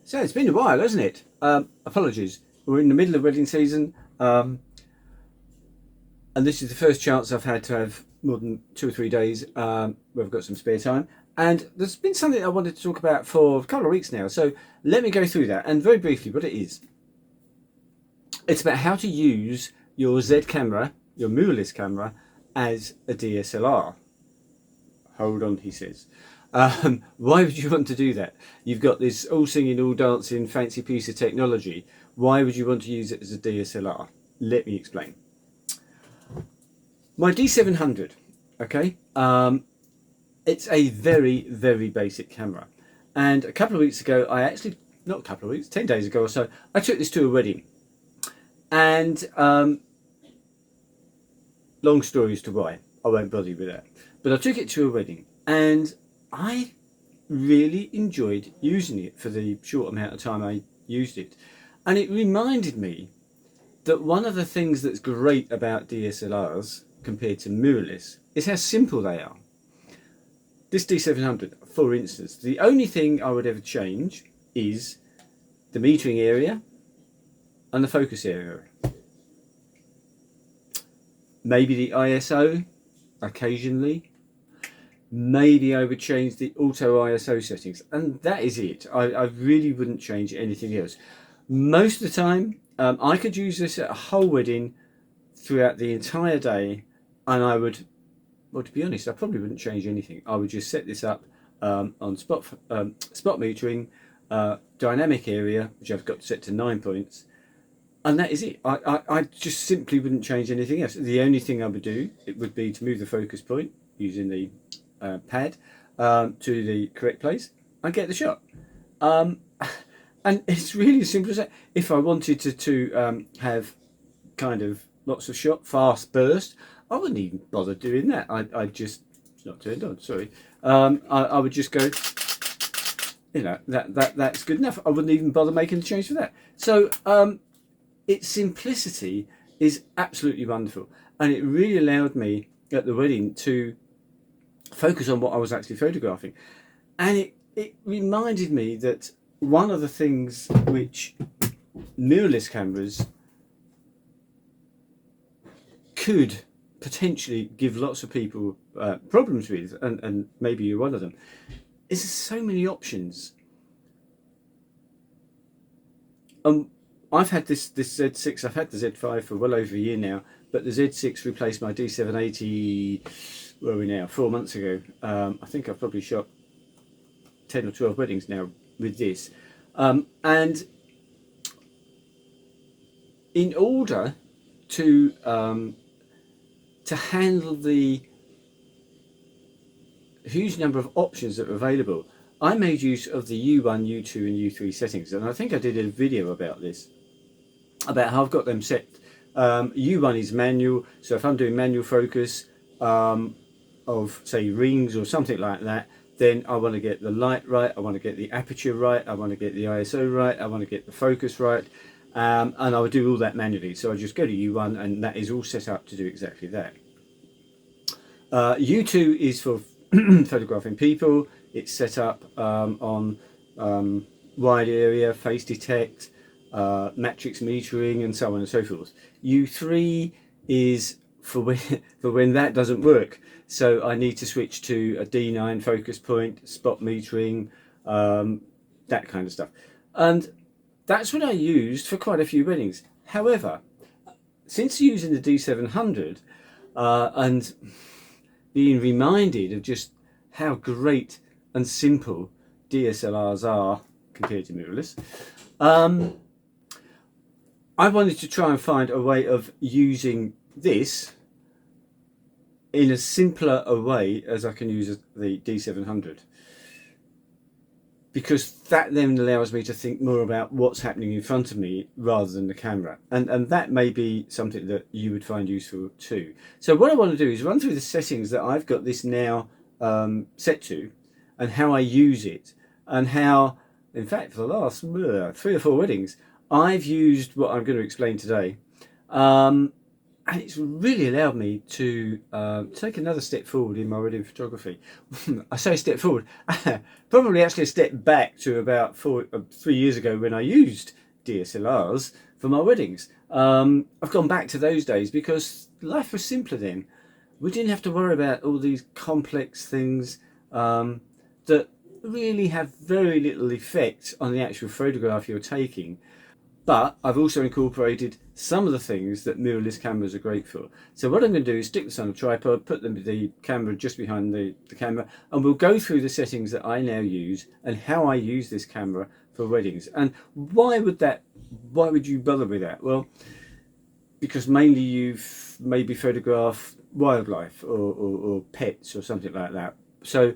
So it's been a while, hasn't it? Apologies. We're in the middle of wedding season, and this is the first chance I've had to have more than 2 or 3 days where I've got some spare time. And there's been something I wanted to talk about for a couple of weeks now. So let me go through that. And very briefly, what it is, it's about how to use your Z camera, your mirrorless camera, as a DSLR. Hold on, he says. Why would you want to do that? You've got this all singing, all dancing, fancy piece of technology. Why would you want to use it as a DSLR? Let me explain. My D700, okay, it's a very, very basic camera. And a couple of weeks ago, not a couple of weeks, 10 days ago or so, I took this to a wedding. And long story as to why, I won't bother you with that. But I took it to a wedding and I really enjoyed using it for the short amount of time I used it. And it reminded me that one of the things that's great about DSLRs compared to mirrorless is how simple they are. This D700, for instance, the only thing I would ever change is the metering area and the focus area. Maybe the ISO occasionally. Maybe I would change the auto ISO settings, and that is it. I really wouldn't change anything else. Most of the time, I could use this at a whole wedding throughout the entire day, and I would, well, to be honest, I probably wouldn't change anything. I would just set this up on spot metering, dynamic area, which I've got set to 9 points, and that is it. I just simply wouldn't change anything else. The only thing I would do, it would be to move the focus point using the pad to the correct place and get the shot. And it's really as simple as that. If I wanted to have kind of lots of shot, fast burst, I wouldn't even bother doing that. I just, it's not turned on, sorry. I would just go, that's good enough. I wouldn't even bother making the change for that. So its simplicity is absolutely wonderful. And it really allowed me at the wedding to focus on what I was actually photographing. And it reminded me that one of the things which mirrorless cameras could potentially give lots of people problems with, and maybe you're one of them, is there's so many options. I've had this Z6, I've had the Z5 for well over a year now, but the Z6 replaced my D780, where are we now, 4 months ago. I think I've probably shot 10 or 12 weddings now with this. And in order to handle the huge number of options that are available, I made use of the U1, U2 and U3 settings. And I think I did a video about this, about how I've got them set. U1 is manual, so if I'm doing manual focus of say rings or something like that, then I want to get the light right, I want to get the aperture right, I want to get the ISO right, I want to get the focus right, and I would do all that manually. So I just go to U1 and that is all set up to do exactly that. U2 is for photographing people. It's set up on wide area, face detect, matrix metering and so on and so forth. U3 is for when that doesn't work. So I need to switch to a D9 focus point, spot metering, that kind of stuff. And that's what I used for quite a few weddings. However, since using the D700 and being reminded of just how great and simple DSLRs are compared to mirrorless, I wanted to try and find a way of using this in as simpler a way as I can use the D700, because that then allows me to think more about what's happening in front of me rather than the camera, and that may be something that you would find useful too. So what I want to do is run through the settings that I've got this now set to, and how I use it, and how, in fact, for the last 3 or 4 weddings, I've used what I'm going to explain today and it's really allowed me to take another step forward in my wedding photography. I say step forward, probably actually a step back to about 3 years ago when I used DSLRs for my weddings. I've gone back to those days because life was simpler then. We didn't have to worry about all these complex things that really have very little effect on the actual photograph you're taking. But I've also incorporated some of the things that mirrorless cameras are great for. So what I'm going to do is stick this on a tripod, put the camera just behind the camera, and we'll go through the settings that I now use and how I use this camera for weddings. And why would you bother with that? Well, because mainly you've maybe photographed wildlife or pets or something like that. So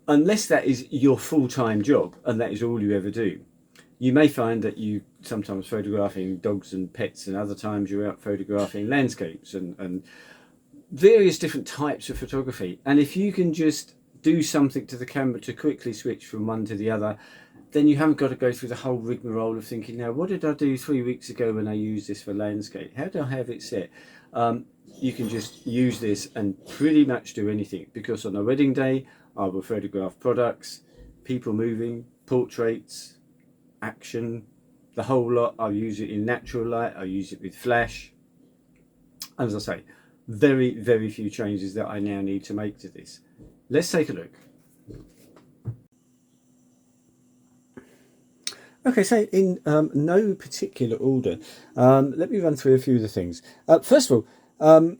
unless that is your full-time job and that is all you ever do, you may find that you sometimes photographing dogs and pets, and other times you're out photographing landscapes and various different types of photography. And if you can just do something to the camera to quickly switch from one to the other, then you haven't got to go through the whole rigmarole of thinking, now what did I do 3 weeks ago when I used this for landscape? How do I have it set? You can just use this and pretty much do anything, because on a wedding day I will photograph products, people moving, portraits, action, the whole lot. I'll use it in natural light, I'll use it with flash. And as I say, very few changes that I now need to make to this. Let's take a look. Okay, so in no particular order, let me run through a few of the things. First of all,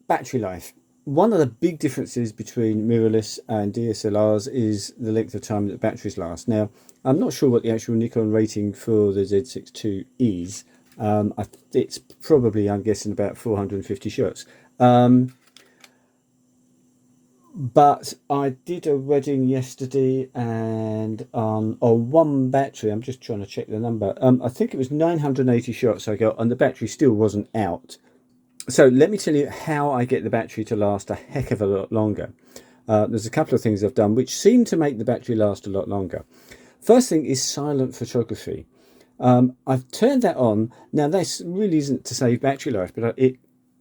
battery life. One of the big differences between mirrorless and DSLRs is the length of time that batteries last. Now, I'm not sure what the actual Nikon rating for the Z6 II is. It's probably, I'm guessing, about 450 shots. But I did a wedding yesterday, and on one battery, I'm just trying to check the number, I think it was 980 shots I got, and the battery still wasn't out. So let me tell you how I get the battery to last a heck of a lot longer. There's a couple of things I've done which seem to make the battery last a lot longer. First thing is silent photography. I've turned that on. Now this really isn't to save battery life, but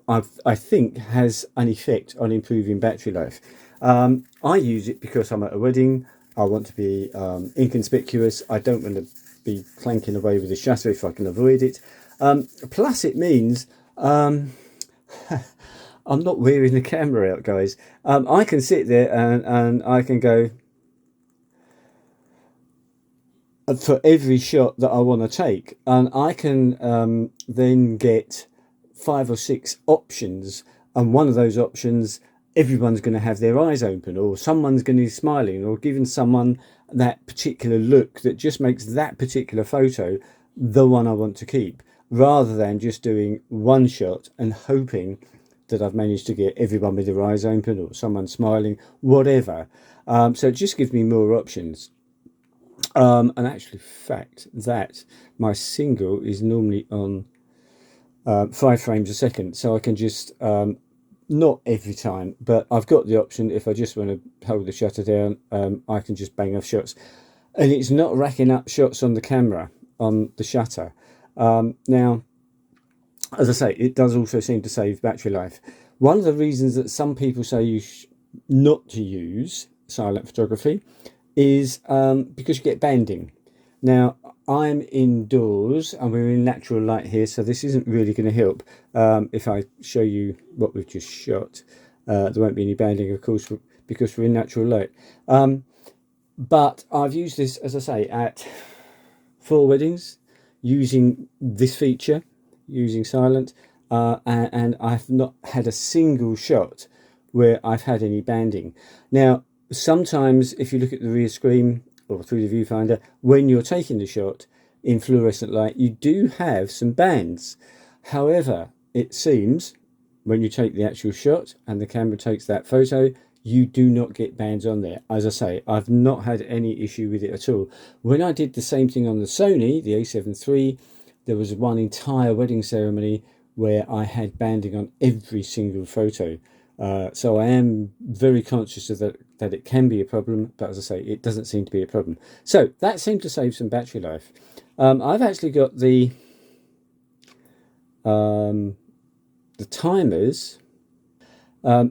I think has an effect on improving battery life. I use it because I'm at a wedding. I want to be inconspicuous. I don't want to be clanking away with the shutter if I can avoid it. Plus it means I'm not wearing the camera out, guys. I can sit there and I can go for every shot that I want to take, and I can then get 5 or 6 options, and one of those options everyone's going to have their eyes open, or someone's going to be smiling, or giving someone that particular look that just makes that particular photo the one I want to keep, rather than just doing one shot and hoping that I've managed to get everyone with their eyes open or someone smiling, whatever. So it just gives me more options. And actually, fact that my single is normally on 5 frames a second, so I can just not every time, but I've got the option, if I just want to hold the shutter down, I can just bang off shots, and it's not racking up shots on the camera, on the shutter. Now, as I say, it does also seem to save battery life. One of the reasons that some people say not to use silent photography is because you get banding. Now, I'm indoors and we're in natural light here, so this isn't really going to help. If I show you what we've just shot, there won't be any banding, of course, because we're in natural light. But I've used this, as I say, at 4 weddings using this feature, using silent, and I've not had a single shot where I've had any banding. Now, sometimes if you look at the rear screen or through the viewfinder, when you're taking the shot in fluorescent light, you do have some bands. However, it seems when you take the actual shot and the camera takes that photo, you do not get bands on there. As I say, I've not had any issue with it at all. When I did the same thing on the Sony, the a7 III, there was one entire wedding ceremony where I had banding on every single photo. So I am very conscious of that it can be a problem, but as I say, it doesn't seem to be a problem. So that seemed to save some battery life. I've actually got the the timers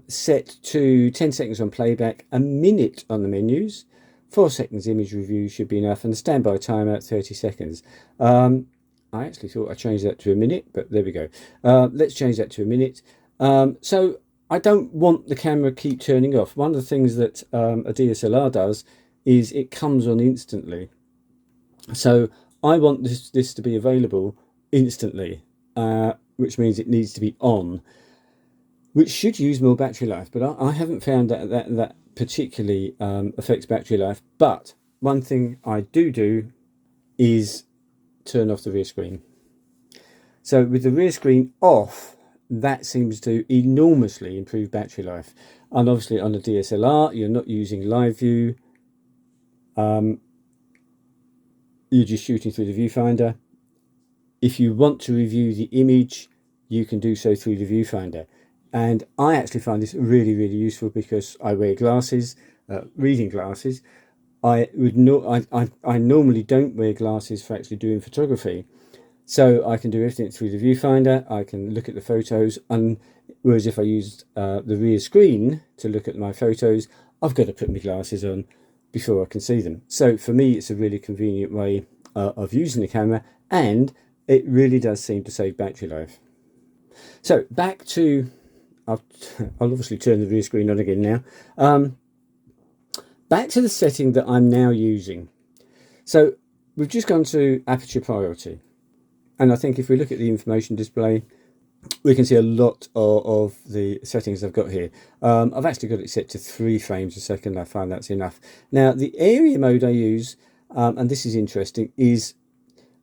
set to 10 seconds on playback, a minute on the menus, 4 seconds image review should be enough, and the standby timer at 30 seconds. I actually thought I changed that to a minute, but there we go. Let's change that to a minute. So I don't want the camera keep turning off. One of the things that a DSLR does is it comes on instantly. So I want this to be available instantly, which means it needs to be on, which should use more battery life, but I haven't found that particularly affects battery life. But one thing I do is turn off the rear screen. So with the rear screen off, that seems to enormously improve battery life. And obviously on a DSLR, you're not using live view. You're just shooting through the viewfinder. If you want to review the image, you can do so through the viewfinder. And I actually find this really, really useful because I wear glasses, reading glasses. I normally don't wear glasses for actually doing photography. So I can do everything through the viewfinder. I can look at the photos, and whereas if I used the rear screen to look at my photos, I've got to put my glasses on before I can see them. So for me, it's a really convenient way of using the camera, and it really does seem to save battery life. So back to, I'll obviously turn the rear screen on again now. Back to the setting that I'm now using. So we've just gone to aperture priority. And I think if we look at the information display, we can see a lot of the settings I've got here. I've actually got it set to 3 frames a second. I find that's enough. Now, the area mode I use, and this is interesting, is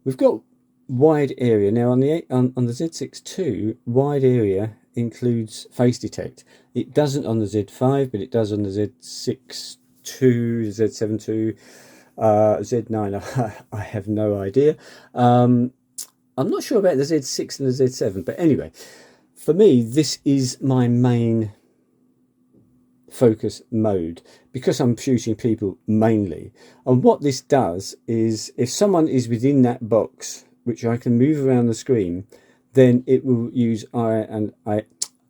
we've got wide area. Now, on the Z6 II, wide area includes face detect. It doesn't on the Z5, but it does on the Z6 II, Z7 II, Z9. I have no idea. I'm not sure about the Z6 and the Z7, but anyway, for me, this is my main focus mode because I'm shooting people mainly. And what this does is if someone is within that box, which I can move around the screen, then it will use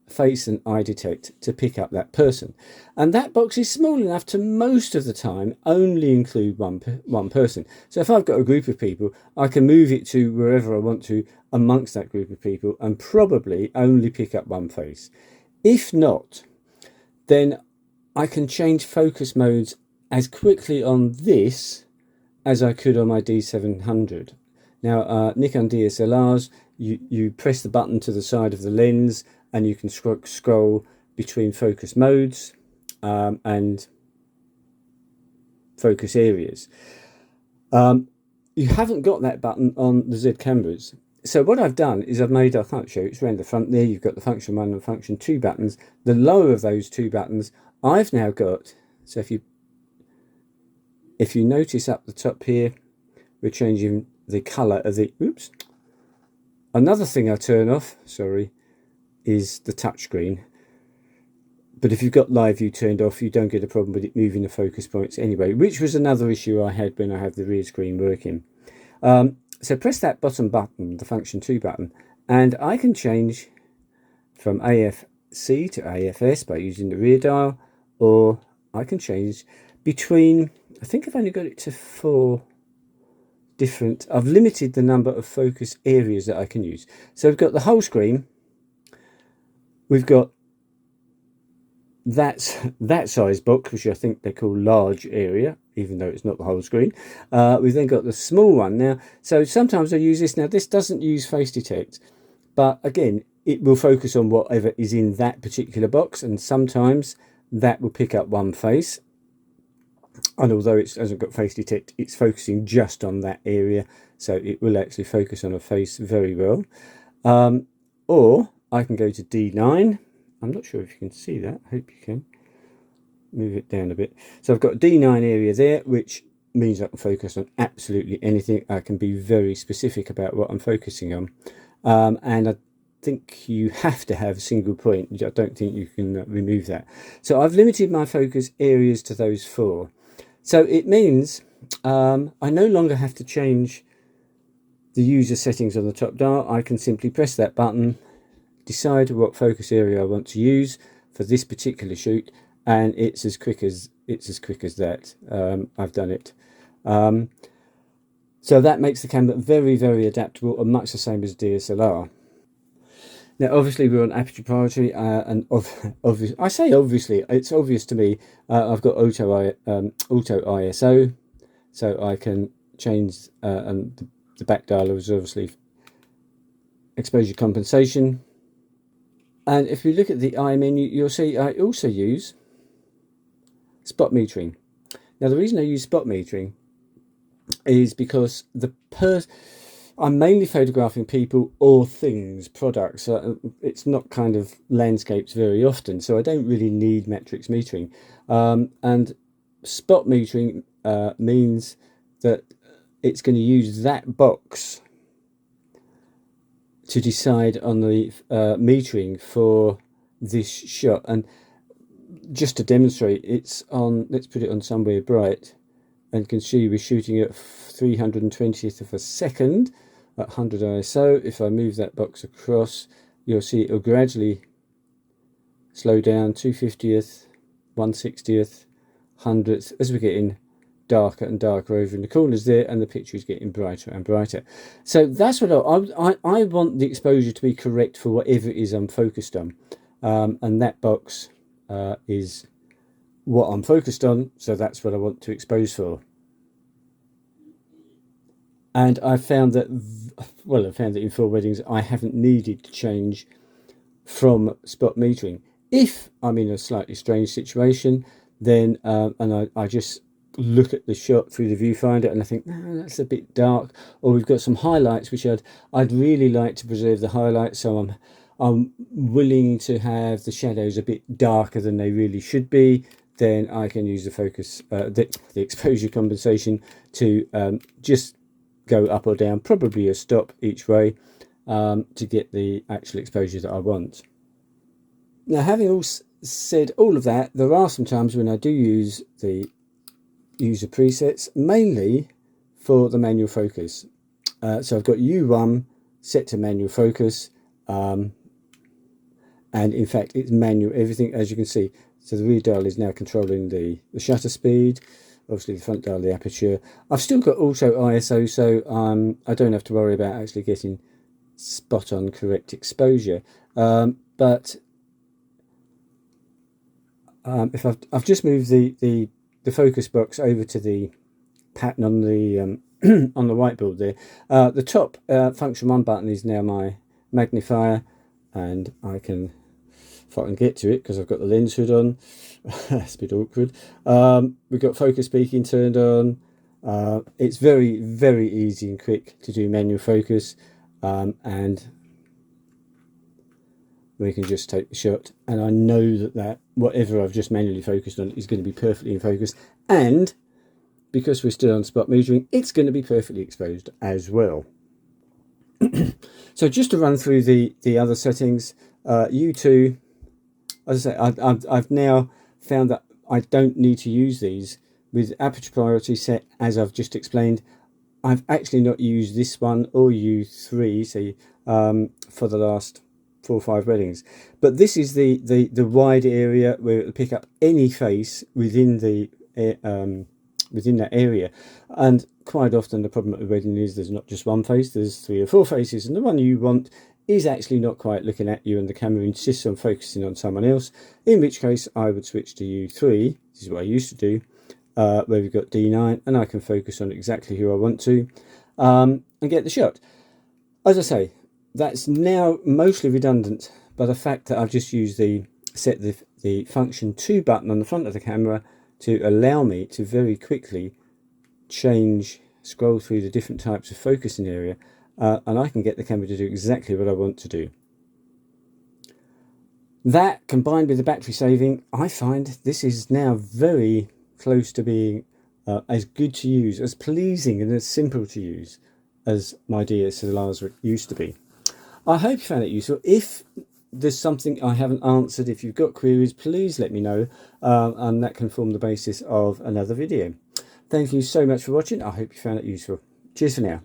face and eye detect to pick up that person. And that box is small enough to most of the time only include one person. So if I've got a group of people, I can move it to wherever I want to amongst that group of people and probably only pick up one face. If not, then I can change focus modes as quickly on this as I could on my D700. Now, Nikon DSLRs, you press the button to the side of the lens and you can scroll between focus modes and focus areas. You haven't got that button on the Z cameras. So what I've done is I've made, I can't show you, it's around the front there, you've got the function 1 and function 2 buttons. The lower of those 2 buttons, I've now got, so if you notice up the top here, we're changing the colour of the, oops. Another thing I turn off, sorry, is the touchscreen. But if you've got live view turned off, you don't get a problem with it moving the focus points anyway, which was another issue I had when I have the rear screen working. So press that bottom button, the function 2 button, and I can change from AFC to AFS by using the rear dial, or I can change between, I think I've only got it to 4 different, I've limited the number of focus areas that I can use. So we've got the whole screen, we've got that size box, which I think they call large area, even though it's not the whole screen. We've then got the small one. Now, so sometimes I use this. Now, this doesn't use face detect, but again, it will focus on whatever is in that particular box, and sometimes that will pick up one face. And although it hasn't got face detect, it's focusing just on that area, so it will actually focus on a face very well. Or I can go to D9. I'm not sure if you can see that. I hope you can. Move it down a bit. So I've got a D9 area there, which means I can focus on absolutely anything. I can be very specific about what I'm focusing on. And I think you have to have a single point. I don't think you can remove that. So I've limited my focus areas to those 4. So it means I no longer have to change the user settings on the top dial. I can simply press that button, decide what focus area I want to use for this particular shoot, and it's as quick as that. I've done it. So that makes the camera very, very adaptable and much the same as DSLR. Now, obviously, we're on aperture priority, and I say obviously, it's obvious to me. I've got auto ISO, so I can change, and the back dial is obviously exposure compensation. And if we look at the eye menu, you'll see I also use spot metering. Now, the reason I use spot metering is because I'm mainly photographing people or things, products. It's not kind of landscapes very often, so I don't really need matrix metering. And spot metering means that it's going to use that box to decide on the metering for this shot. And just to demonstrate, it's on, let's put it on somewhere bright, and you can see we're shooting at 320th of a second at 100 ISO. If I move that box across, you'll see it'll gradually slow down, 250th, 160th, 100th, as we're getting darker and darker over in the corners there, and the picture is getting brighter and brighter. So that's what I want the exposure to be correct for whatever it is I'm focused on, and that box is what I'm focused on, so that's what I want to expose for. And I found that, well, I found that in 4 weddings I haven't needed to change from spot metering. If I'm in a slightly strange situation, then and I just look at the shot through the viewfinder and I think, no, that's a bit dark, or we've got some highlights which I'd really like to preserve the highlights, so I'm willing to have the shadows a bit darker than they really should be, then I can use the focus, the exposure compensation to just go up or down, probably a stop each way, to get the actual exposure that I want. Now, having said all of that, there are some times when I do use the user presets, mainly for the manual focus. So I've got U1 set to manual focus, and in fact it's manual everything, as you can see. So the rear dial is now controlling the shutter speed, obviously the front dial, the aperture. I've still got auto ISO, so I don't have to worry about actually getting spot on correct exposure. But if I've just moved the focus box over to the pattern on the on the whiteboard there, the top function 1 button is now my magnifier, and I can, if I can get to it because I've got the lens hood on, that's a bit awkward. We've got focus peaking turned on. It's very, very easy and quick to do manual focus, and we can just take the shot, and I know that whatever I've just manually focused on is going to be perfectly in focus, and because we're still on spot metering, it's going to be perfectly exposed as well. So just to run through the other settings, U2, as I say, I've now found that I don't need to use these with aperture priority set, as I've just explained. I've actually not used this one or U3, so for the last 4 or 5 weddings, but this is the wide area where it'll pick up any face within the within that area. And quite often the problem at a wedding is there's not just one face, there's 3 or 4 faces, and the one you want is actually not quite looking at you, and the camera insists on focusing on someone else, in which case I would switch to U3. This is what I used to do, where we've got D9, and I can focus on exactly who I want to, and get the shot. As I say, that's now mostly redundant by the fact that I've just used set the function 2 button on the front of the camera to allow me to very quickly scroll through the different types of focusing area, and I can get the camera to do exactly what I want to do. That, combined with the battery saving, I find this is now very close to being as good to use, as pleasing and as simple to use as my DSLRs used to be. I hope you found it useful. If there's something I haven't answered, if you've got queries, please let me know, and that can form the basis of another video. Thank you so much for watching. I hope you found it useful. Cheers for now.